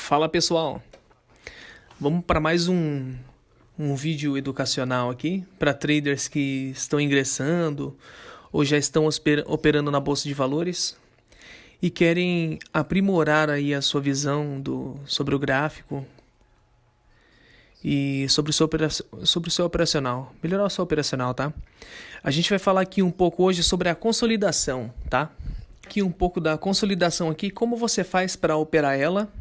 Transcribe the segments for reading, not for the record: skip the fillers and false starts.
Fala pessoal, vamos para mais um vídeo educacional aqui para traders que estão ingressando ou já estão operando na bolsa de valores e querem aprimorar aí a sua visão sobre o gráfico e sobre o seu operacional, melhorar o seu operacional, tá? A gente vai falar aqui um pouco hoje sobre a consolidação, tá? Aqui um pouco da consolidação aqui, como você faz para operar ela.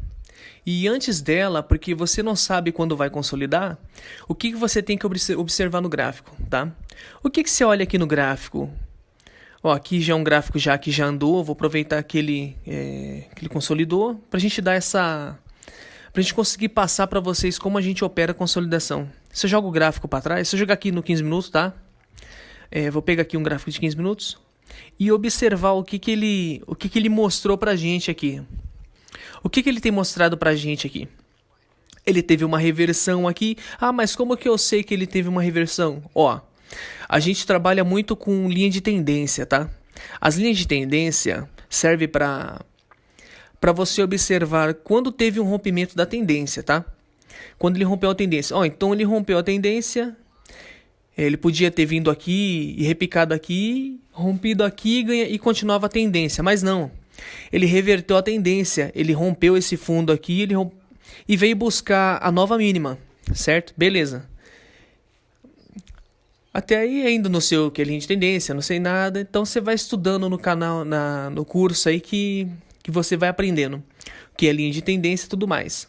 E antes dela, porque você não sabe quando vai consolidar, o que você tem que observar no gráfico, tá? O que você olha aqui no gráfico? Ó, aqui já é um gráfico que já andou, vou aproveitar que ele consolidou, pra gente dar pra gente conseguir passar para vocês como a gente opera a consolidação. Se eu jogo o gráfico para trás, se eu jogar aqui no 15 minutos, tá? Vou pegar aqui um gráfico de 15 minutos e observar o que ele mostrou pra gente aqui. O que ele tem mostrado pra gente aqui? Ele teve uma reversão aqui. Ah, mas como que eu sei que ele teve uma reversão? Ó, a gente trabalha muito com linha de tendência, tá? As linhas de tendência servem para você observar quando teve um rompimento da tendência, tá? Quando ele rompeu a tendência. Ó, então ele rompeu a tendência. Ele podia ter vindo aqui e repicado aqui, rompido aqui e continuava a tendência, mas não. Ele reverteu a tendência, ele rompeu esse fundo aqui e veio buscar a nova mínima, certo? Beleza. Até aí ainda não sei o que é linha de tendência, não sei nada, então você vai estudando no canal, no curso aí que você vai aprendendo o que é linha de tendência e tudo mais.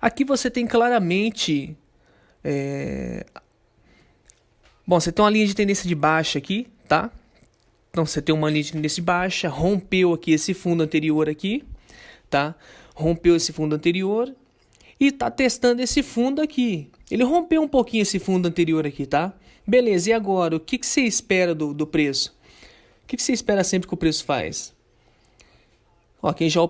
Aqui você tem claramente... Bom, você tem uma linha de tendência de baixa aqui, tá? Então você tem uma linha de tendência baixa, rompeu aqui esse fundo anterior aqui, tá? Rompeu esse fundo anterior e tá testando esse fundo aqui. Ele rompeu um pouquinho esse fundo anterior aqui, tá? Beleza, e agora? O que você espera do preço? O que você espera sempre que o preço faz? Ó, quem já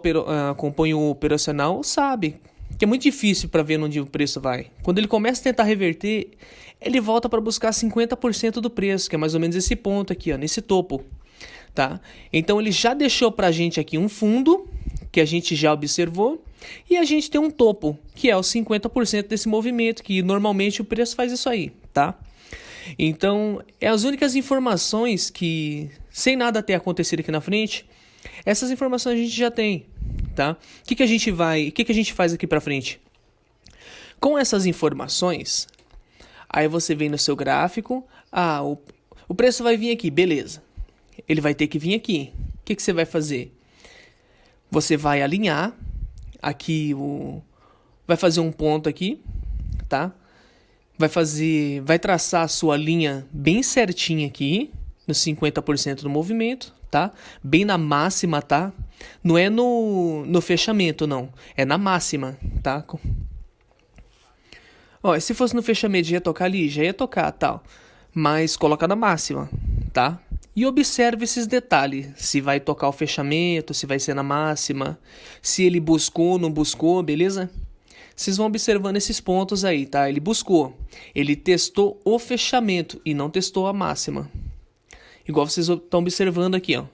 acompanha o operacional sabe que é muito difícil para ver onde o preço vai. Quando ele começa a tentar reverter, ele volta para buscar 50% do preço, que é mais ou menos esse ponto aqui, ó, nesse topo, tá? Então ele já deixou pra gente aqui um fundo, que a gente já observou, e a gente tem um topo, que é os 50% desse movimento, que normalmente o preço faz isso aí, tá? Então, é as únicas informações que, sem nada ter acontecido aqui na frente, essas informações a gente já tem, tá? O que a gente faz aqui pra frente? Com essas informações, aí você vem no seu gráfico, o preço vai vir aqui, beleza. Ele vai ter que vir aqui. O que você vai fazer? Você vai alinhar aqui, vai fazer um ponto aqui, tá? Vai traçar a sua linha bem certinha aqui, nos 50% do movimento, tá? Bem na máxima, tá? Não é no fechamento, não. É na máxima, tá? Ó, se fosse no fechamento, já ia tocar ali? Já ia tocar, tal. Mas coloca na máxima, tá? E observe esses detalhes. Se vai tocar o fechamento, se vai ser na máxima, se ele buscou, não buscou, beleza? Vocês vão observando esses pontos aí, tá? Ele buscou. Ele testou o fechamento e não testou a máxima. Igual vocês estão observando aqui, ó.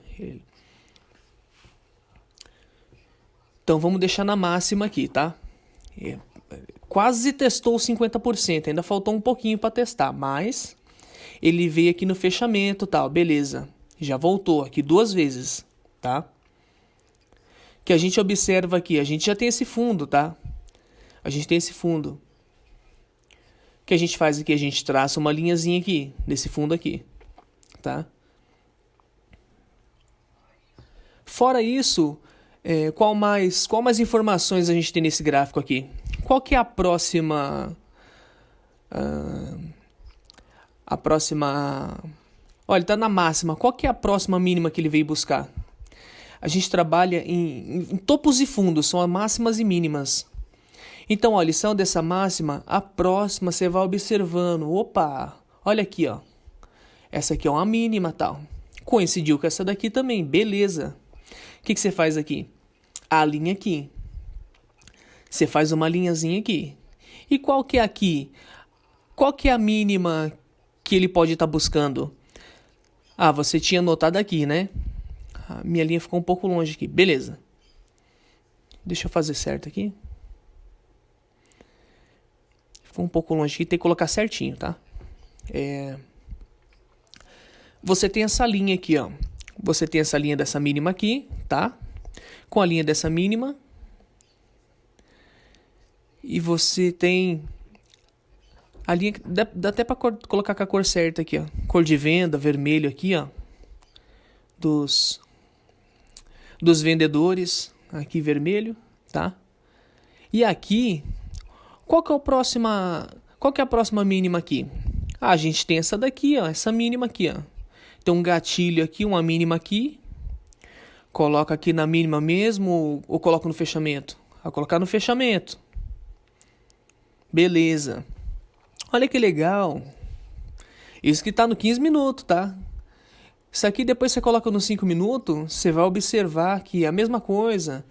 Então vamos deixar na máxima aqui, tá? Quase testou 50%, ainda faltou um pouquinho para testar, mas ele veio aqui no fechamento, tal, beleza. Já voltou aqui 2 vezes, tá? Que a gente observa aqui, a gente já tem esse fundo, tá? A gente tem esse fundo. O que a gente faz aqui? A gente traça uma linhazinha aqui, nesse fundo aqui, tá? Fora isso, qual mais informações a gente tem nesse gráfico aqui? Qual que é a próxima... Olha, tá na máxima. Qual que é a próxima mínima que ele veio buscar? A gente trabalha em topos e fundos, são as máximas e mínimas. Então, olha, saiu dessa máxima, a próxima você vai observando. Opa, olha aqui, ó. Essa aqui é uma mínima, tal. Coincidiu com essa daqui também, beleza. O que você faz aqui? A linha aqui. Você faz uma linhazinha aqui. E qual que é aqui? Qual que é a mínima que ele pode estar buscando? Ah, você tinha notado aqui, né? A minha linha ficou um pouco longe aqui. Beleza. Deixa eu fazer certo aqui. Ficou um pouco longe aqui, tem que colocar certinho, tá? Você tem essa linha aqui, ó. Você tem essa linha dessa mínima aqui, tá? Com a linha dessa mínima. E você tem a linha, dá até pra colocar com a cor certa aqui, ó. Cor de venda, vermelho aqui, ó. Dos vendedores, aqui vermelho, tá? E aqui, qual que é a próxima mínima aqui? A gente tem essa daqui, ó, essa mínima aqui, ó. Tem um gatilho aqui, uma mínima aqui. Coloca aqui na mínima mesmo ou coloca no fechamento? Vou colocar no fechamento. Beleza. Olha que legal. Isso que tá no 15 minutos, tá? Isso aqui depois você coloca nos 5 minutos, você vai observar que é a mesma coisa.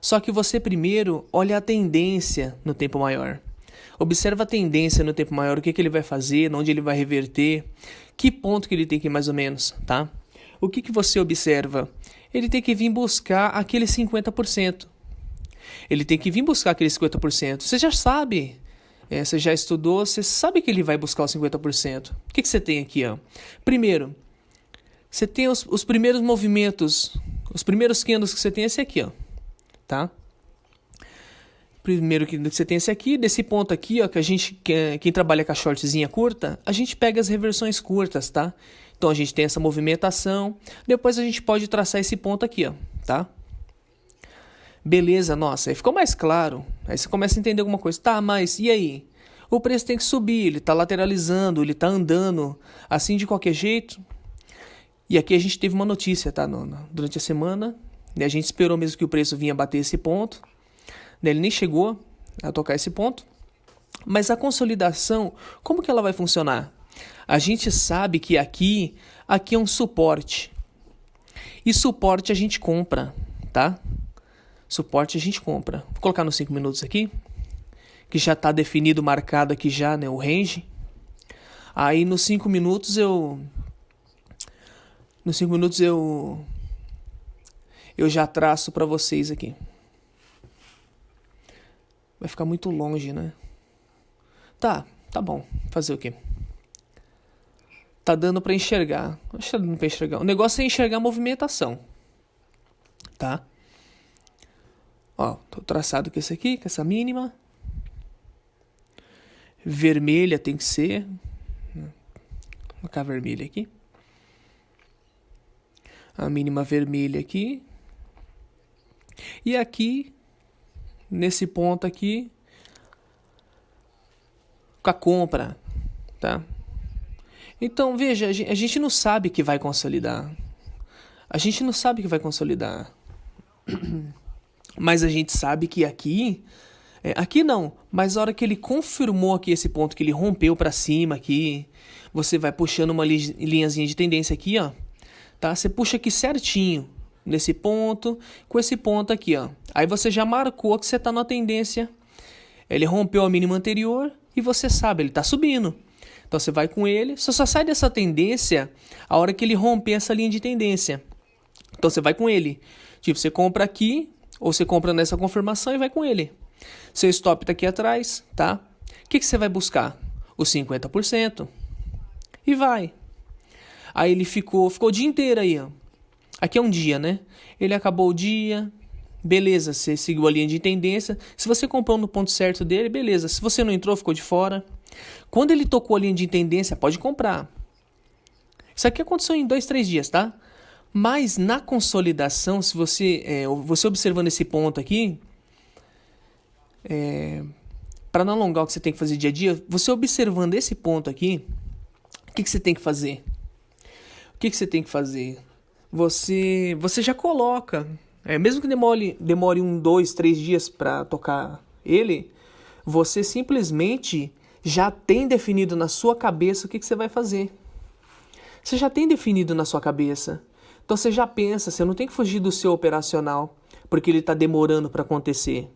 Só que você primeiro olha a tendência no tempo maior. Observa a tendência no tempo maior, o que ele vai fazer, onde ele vai reverter, que ponto que ele tem que ir mais ou menos, tá? O que você observa? Ele tem que vir buscar aquele 50%. Ele tem que vir buscar aquele 50%. Você já sabe, você já estudou, você sabe que ele vai buscar os 50%. O que você tem aqui, ó? Primeiro, você tem os primeiros movimentos, os primeiros candles que você tem é esse aqui, ó, tá? Primeiro que você tem esse aqui, desse ponto aqui, ó, que a gente, quem trabalha com a shortzinha curta, a gente pega as reversões curtas, tá? Então a gente tem essa movimentação, depois a gente pode traçar esse ponto aqui, ó, tá? Beleza, nossa, aí ficou mais claro. Aí você começa a entender alguma coisa. Tá, mas e aí? O preço tem que subir, ele tá lateralizando, ele tá andando assim de qualquer jeito. E aqui a gente teve uma notícia, tá? Durante a semana, a gente esperou mesmo que o preço vinha bater esse ponto. Ele nem chegou a tocar esse ponto. Mas a consolidação, como que ela vai funcionar? A gente sabe que aqui é um suporte. E suporte a gente compra, tá? Suporte a gente compra. Vou colocar nos 5 minutos aqui. Que já está definido, marcado aqui já, né? O range. Aí nos 5 minutos eu já traço para vocês aqui. Vai ficar muito longe, né? Tá bom. Fazer o quê? Tá dando para enxergar. Acho que tá dando para enxergar. O negócio é enxergar a movimentação. Tá? Ó, tô traçado com esse aqui, com essa mínima. Vermelha tem que ser. Vou colocar a vermelha aqui. A mínima vermelha aqui. E aqui, nesse ponto aqui, com a compra, tá? Então, veja, a gente não sabe que vai consolidar. A gente não sabe que vai consolidar. Mas a gente sabe que aqui... aqui não, mas a hora que ele confirmou aqui esse ponto, que ele rompeu para cima aqui, você vai puxando uma linhazinha de tendência aqui, ó. Tá? Você puxa aqui certinho, nesse ponto, com esse ponto aqui, ó. Aí você já marcou que você tá na tendência. Ele rompeu a mínima anterior e você sabe, ele tá subindo. Então você vai com ele, você só sai dessa tendência a hora que ele romper essa linha de tendência. Então você vai com ele. Tipo, você compra aqui, ou você compra nessa confirmação e vai com ele. Seu stop tá aqui atrás, tá? O que você vai buscar? Os 50%. E vai. Aí ele ficou o dia inteiro aí, ó. Aqui é um dia, né? Ele acabou o dia. Beleza, você seguiu a linha de tendência. Se você comprou no ponto certo dele, beleza. Se você não entrou, ficou de fora. Quando ele tocou a linha de tendência, pode comprar. Isso aqui aconteceu em 2, 3 dias, tá? Mas na consolidação, se você observando esse ponto aqui, para não alongar o que você tem que fazer dia a dia, você observando esse ponto aqui, o que você tem que fazer? O que você tem que fazer? Você já coloca, mesmo que demore 1, 2, 3 dias para tocar ele, você simplesmente já tem definido na sua cabeça o que você vai fazer. Você já tem definido na sua cabeça. Então você já pensa, você não tem que fugir do seu operacional, porque ele está demorando para acontecer,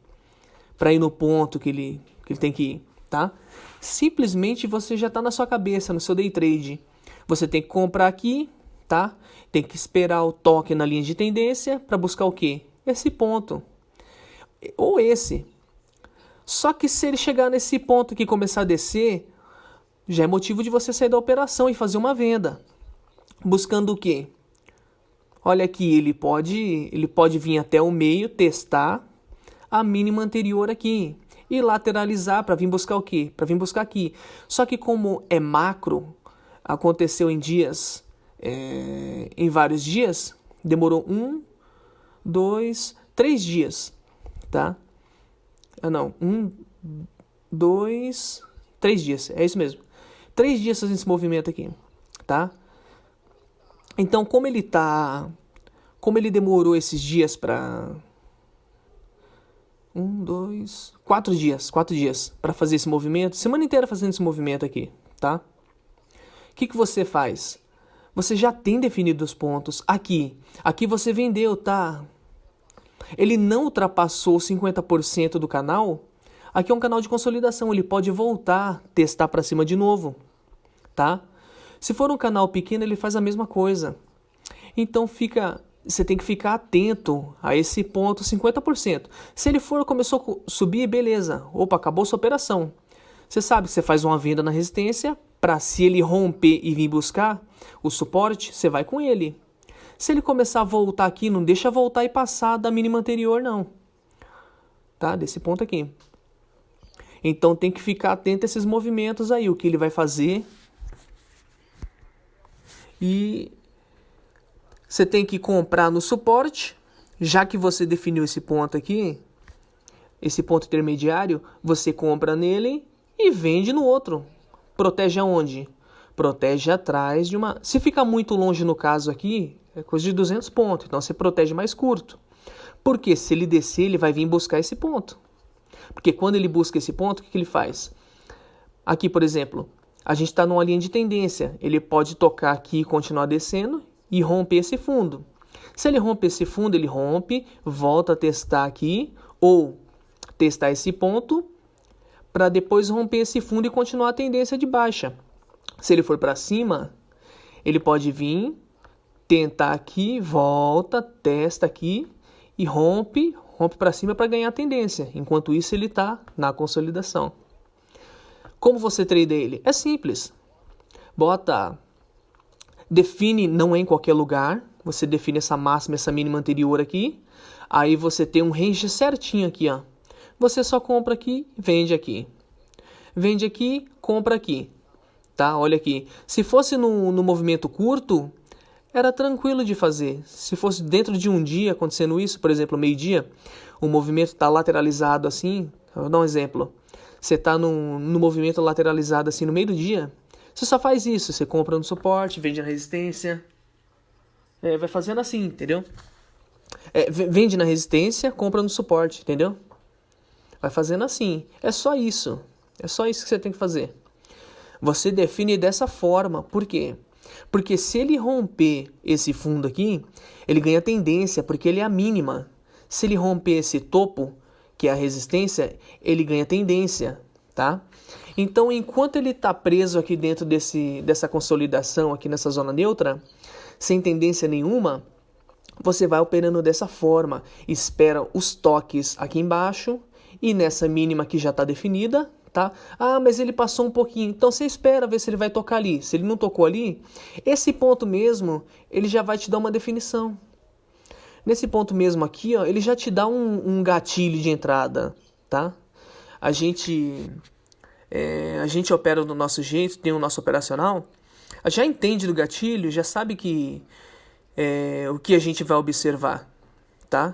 para ir no ponto que ele tem que ir, tá? Simplesmente você já está na sua cabeça, no seu day trade. Você tem que comprar aqui, tá? Tem que esperar o toque na linha de tendência para buscar o quê? Esse ponto. ou esse. Só que se ele chegar nesse ponto aqui e começar a descer, já é motivo de você sair da operação e fazer uma venda. Buscando o quê? Olha aqui, ele pode vir até o meio, testar a mínima anterior aqui e lateralizar para vir buscar o quê? Para vir buscar aqui. Só que como é macro, aconteceu em dias, em vários dias, demorou 1, 2, 3 dias, tá? Não, 1, 2, 3 dias, é isso mesmo. 3 dias fazendo esse movimento aqui, tá? Então, como ele demorou esses dias para 4 dias para fazer esse movimento, semana inteira fazendo esse movimento aqui, tá? O que você faz? Você já tem definido os pontos aqui você vendeu, tá? Ele não ultrapassou 50% do canal. Aqui é um canal de consolidação, ele pode voltar, testar para cima de novo, tá? Se for um canal pequeno, ele faz a mesma coisa. Então você tem que ficar atento a esse ponto 50%. Se ele começou a subir, beleza. Opa, acabou sua operação. Você sabe que você faz uma venda na resistência para, se ele romper e vir buscar o suporte, você vai com ele. Se ele começar a voltar aqui, não deixa voltar e passar da mínima anterior, não. Tá? Desse ponto aqui. Então tem que ficar atento a esses movimentos aí, o que ele vai fazer. E você tem que comprar no suporte, já que você definiu esse ponto aqui, esse ponto intermediário, você compra nele e vende no outro. Protege aonde? Protege atrás de uma... Se ficar muito longe no caso aqui, é coisa de 200 pontos, então você protege mais curto. Porque se ele descer, ele vai vir buscar esse ponto. Porque quando ele busca esse ponto, o que ele faz? Aqui, por exemplo, a gente está numa linha de tendência. Ele pode tocar aqui e continuar descendo e romper esse fundo. Se ele romper esse fundo, ele rompe, volta a testar aqui, ou testar esse ponto, para depois romper esse fundo e continuar a tendência de baixa. Se ele for para cima, ele pode vir, tentar aqui, volta, testa aqui e rompe para cima para ganhar a tendência. Enquanto isso, ele está na consolidação. Como você trade ele? É simples. Define, não é em qualquer lugar. Você define essa máxima, essa mínima anterior aqui. Aí você tem um range certinho aqui, ó. Você só compra aqui, vende aqui. Vende aqui, compra aqui. Tá? Olha aqui. Se fosse no movimento curto, era tranquilo de fazer. Se fosse dentro de um dia acontecendo isso, por exemplo, meio-dia, o movimento está lateralizado assim. Eu vou dar um exemplo. Você está no movimento lateralizado assim no meio do dia. Você só faz isso. Você compra no suporte, vende na resistência. Vai fazendo assim, entendeu? Vende na resistência, compra no suporte, entendeu? Vai fazendo assim. É só isso. É só isso que você tem que fazer. Você define dessa forma. Por quê? Porque se ele romper esse fundo aqui, ele ganha tendência, porque ele é a mínima. Se ele romper esse topo, que é a resistência, ele ganha tendência, tá? Então, enquanto ele está preso aqui dentro dessa consolidação, aqui nessa zona neutra, sem tendência nenhuma, você vai operando dessa forma. Espera os toques aqui embaixo e nessa mínima que já está definida, tá? Ah, mas ele passou um pouquinho. Então, você espera ver se ele vai tocar ali. Se ele não tocou ali, esse ponto mesmo, ele já vai te dar uma definição. Nesse ponto mesmo aqui, ó, ele já te dá um gatilho de entrada, tá? A gente opera do nosso jeito, tem o nosso operacional, já entende do gatilho, já sabe o que a gente vai observar, tá?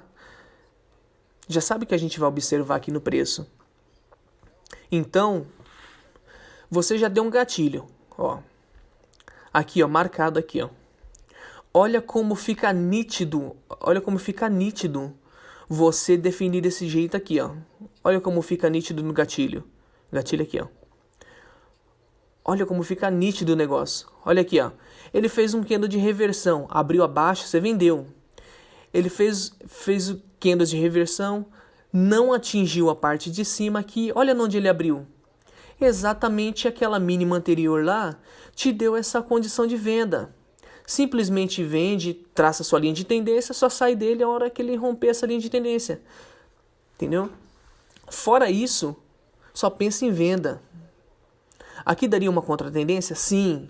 Já sabe o que a gente vai observar aqui no preço. Então, você já deu um gatilho, ó. Aqui, ó, marcado aqui, ó. Olha como fica nítido você definir desse jeito aqui, ó. Olha como fica nítido no gatilho. Gatilho aqui, ó. Olha como fica nítido o negócio. Olha aqui, ó. Ele fez um candle de reversão, abriu abaixo, você vendeu. Ele fez o candle de reversão, não atingiu a parte de cima aqui. Olha onde ele abriu. Exatamente aquela mínima anterior lá te deu essa condição de venda. Simplesmente vende, traça sua linha de tendência, só sai dele a hora que ele romper essa linha de tendência. entendeu? Fora isso, só pensa em venda. Aqui daria uma contratendência? Sim.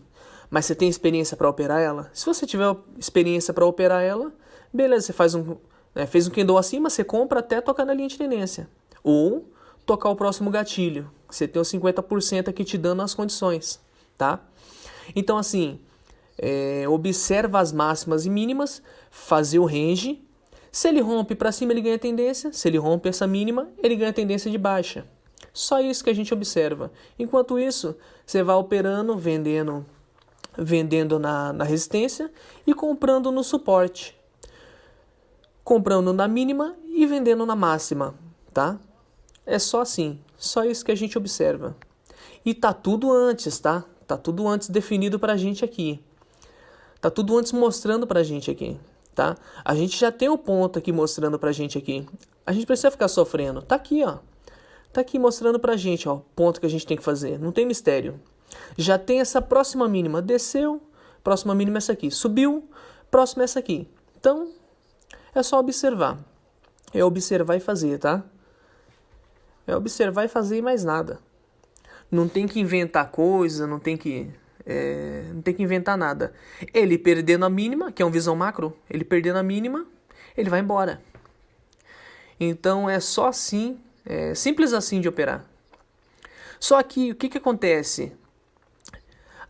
Mas você tem experiência para operar ela? Se você tiver experiência para operar ela, beleza, você fez um candle acima, você compra até tocar na linha de tendência. Ou tocar o próximo gatilho, que você tem os 50% aqui te dando as condições, tá? Então, assim, observa as máximas e mínimas, fazer o range. Se ele rompe para cima, ele ganha tendência. Se ele rompe essa mínima, ele ganha tendência de baixa. Só isso que a gente observa. Enquanto isso, você vai operando, vendendo na resistência e comprando no suporte. Comprando na mínima e vendendo na máxima, tá? É só assim. Só isso que a gente observa. E tá tudo antes, tá? Tá tudo antes definido pra gente aqui. Tá tudo antes mostrando pra gente aqui, tá? A gente já tem o ponto aqui mostrando pra gente aqui. A gente precisa ficar sofrendo. Tá aqui, ó. Tá aqui mostrando pra gente, ó, o ponto que a gente tem que fazer. Não tem mistério. Já tem essa próxima mínima. Desceu, próxima mínima é essa aqui. Subiu, próxima é essa aqui. Então, é só observar. É observar e fazer, tá? É observar e fazer e mais nada. Não tem que inventar coisa, não tem que inventar nada. Ele perdendo a mínima, que é uma visão macro, ele perdendo a mínima, ele vai embora. Então é só assim, simples assim de operar. Só que o que acontece?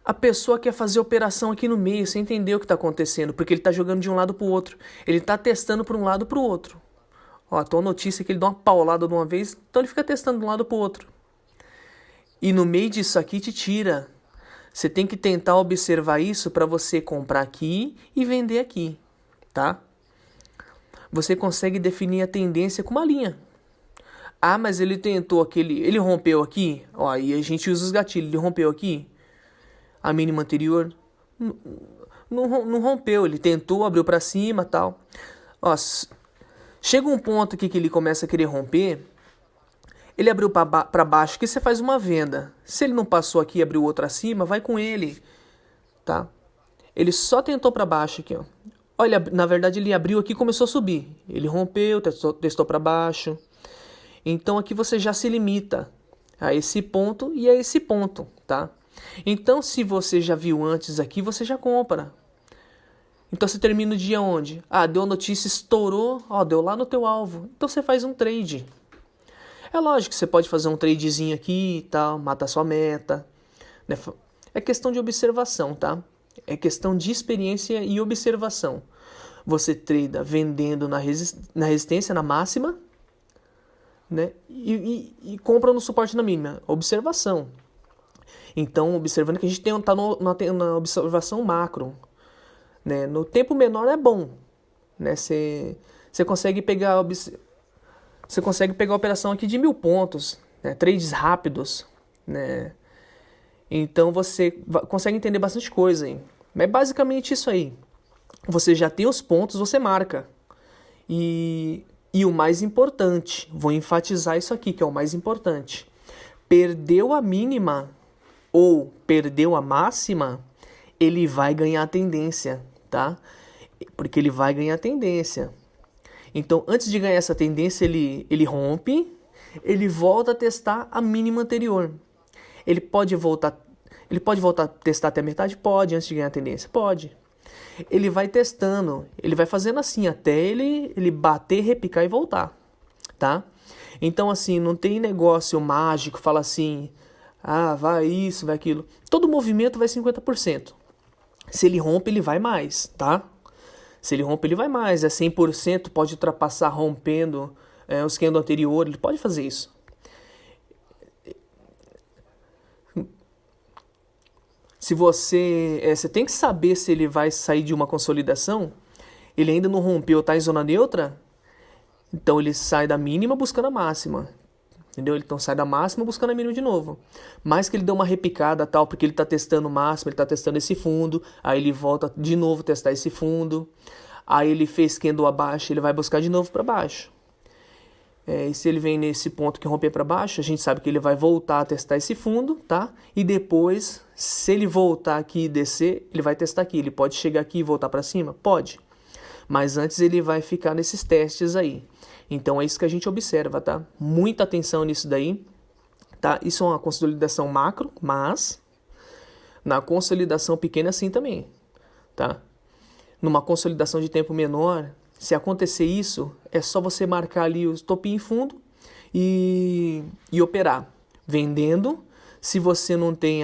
A pessoa quer fazer operação aqui no meio sem entender o que está acontecendo, porque ele está jogando de um lado para o outro. Ele está testando para um lado para o outro. Ó, a tua notícia é que ele dá uma paulada de uma vez, então ele fica testando de um lado para o outro. E no meio disso aqui te tira. Você tem que tentar observar isso para você comprar aqui e vender aqui, tá? Você consegue definir a tendência com uma linha. Ah, mas ele tentou ele rompeu aqui, ó, aí a gente usa os gatilhos, ele rompeu aqui, a mínima anterior, não rompeu, ele tentou, abriu para cima, tal. Ó, chega um ponto aqui que ele começa a querer romper, ele abriu para baixo, que você faz uma venda. Se ele não passou aqui e abriu outro acima, vai com ele, tá? Ele só tentou para baixo aqui, ó. Olha, na verdade ele abriu aqui e começou a subir. Ele rompeu, testou para baixo. Então aqui você já se limita a esse ponto e a esse ponto, tá? Então se você já viu antes aqui, você já compra. Então você termina o dia onde? Ah, deu notícia, estourou, ó, deu lá no teu alvo. Então você faz um trade. É lógico que você pode fazer um tradezinho aqui e tal, matar sua meta. Né? É questão de observação, tá? É questão de experiência e observação. Você trada vendendo na resistência, na máxima, né? E compra no suporte na mínima. Observação. Então, observando que a gente está na observação macro. Né? No tempo menor é bom. Né? Você consegue pegar a operação aqui de 1.000 pontos, né? Trades rápidos, né? Então você consegue entender bastante coisa aí. Mas é basicamente isso aí. Você já tem os pontos, você marca. E o mais importante, vou enfatizar isso aqui, que é o mais importante. Perdeu a mínima ou perdeu a máxima, ele vai ganhar tendência, tá? Porque ele vai ganhar tendência. Então, antes de ganhar essa tendência, ele rompe, ele volta a testar a mínima anterior. Ele pode voltar a testar até a metade? Pode, antes de ganhar a tendência? Pode. Ele vai testando, ele vai fazendo assim, até ele bater, repicar e voltar, tá? Então, assim, não tem negócio mágico, fala assim, ah, vai isso, vai aquilo. Todo movimento vai 50%. Se ele rompe, ele vai mais, tá? Se ele rompe, ele vai mais. É 100%, pode ultrapassar rompendo o candle anterior. Ele pode fazer isso. Se você tem que saber se ele vai sair de uma consolidação. Ele ainda não rompeu, está em zona neutra. Então ele sai da mínima buscando a máxima. Entendeu? Ele então sai da máxima buscando a mínima de novo. Mais que ele deu uma repicada tal, porque ele está testando o máximo, ele está testando esse fundo, aí ele volta de novo testar esse fundo, aí ele fez candle abaixo, ele vai buscar de novo para baixo. E se ele vem nesse ponto que romper para baixo, a gente sabe que ele vai voltar a testar esse fundo, tá? E depois, se ele voltar aqui e descer, ele vai testar aqui. Ele pode chegar aqui e voltar para cima? Pode. Mas antes ele vai ficar nesses testes aí. Então é isso que a gente observa, tá? Muita atenção nisso daí, tá? Isso é uma consolidação macro, mas na consolidação pequena sim também, tá? Numa consolidação de tempo menor, se acontecer isso, é só você marcar ali o estopim fundo e operar, vendendo. Se você não tem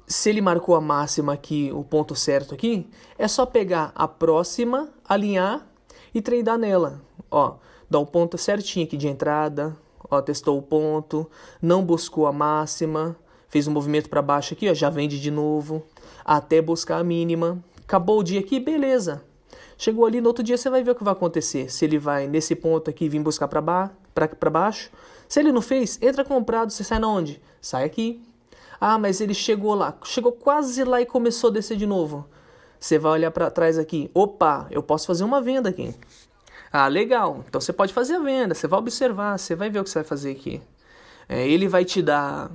se ele marcou a máxima aqui, o ponto certo aqui, é só pegar a próxima, alinhar e tradar nela. Ó, dá o ponto certinho aqui de entrada, ó, testou o ponto, não buscou a máxima, fez um movimento para baixo aqui, ó, já vende de novo, até buscar a mínima. Acabou o dia aqui, beleza. Chegou ali, no outro dia você vai ver o que vai acontecer. Se ele vai nesse ponto aqui vir buscar para baixo. Se ele não fez, entra comprado, você sai na onde? Sai aqui. Ah, mas ele chegou lá, chegou quase lá e começou a descer de novo. Você vai olhar para trás aqui. Opa, eu posso fazer uma venda aqui. Ah, legal. Então você pode fazer a venda, você vai observar, você vai ver o que você vai fazer aqui. Ele vai te dar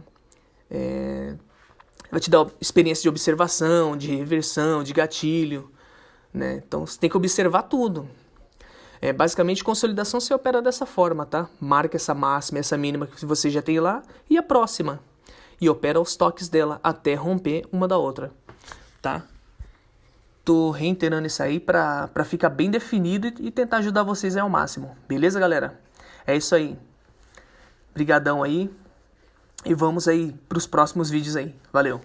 experiência de observação, de reversão, de gatilho, né? Então você tem que observar tudo. Basicamente, consolidação você opera dessa forma, tá? Marca essa máxima, essa mínima que você já tem lá e a próxima. E opera os toques dela até romper uma da outra, tá? Tô reiterando isso aí pra ficar bem definido e tentar ajudar vocês aí ao máximo. Beleza, galera? É isso aí. Brigadão aí. E vamos aí pros próximos vídeos aí. Valeu!